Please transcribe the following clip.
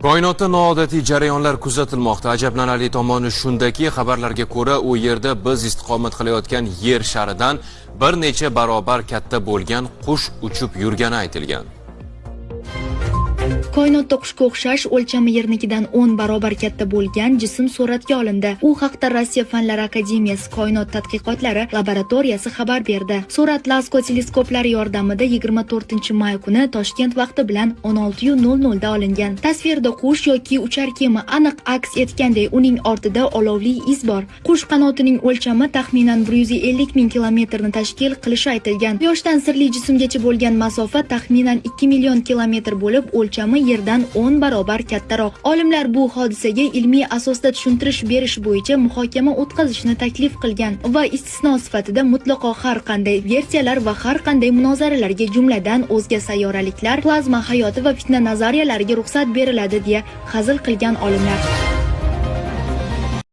Koinotda noodatiy jarayonlar kuzatilmoqda. Ajablanarli tomoni shundaki, xabarlarga ko'ra, u yerda biz istiqomat qilayotgan yer sharidan bir necha barobar katta bo'lgan qush uchib yurgani aytilgan. Koinotda qushga o'xshash o'lchami yernikidan 10 barobar katta bo'lgan jism suratga olindi. U haqda Rossiya Fanlar akademiyasi koinot tadqiqotlari laboratoriyasi xabar berdi. Surat Lasko teleskoplari yordamida 24-may kuni Toshkent vaqti bilan 16:00 da olingan. Tasvirda qush yoki uchar kema aniq aks etganday, uning ortida olovli iz bor. Qush qanotining o'lchami taxminan 150 ming kilometrni tashkil qilishi aytilgan. Quyoshdan sirli jismgacha bo'lgan masofa taxminan 2 million kilometr bo'lib, o'lchami yerdan 10 barobar kattaroq. Olimlar bu hodisaga ilmiy asosda tushuntirish berish bo'yicha muhokama o'tkazishni taklif qilgan va istisno sifatida mutlaqo har qanday versiyalar va har qanday munozaralarga, jumladan o'zga sayyoraliklar, plazma hayoti va fitna nazariyalariga ruxsat beriladi deya hazil qilgan olimlar.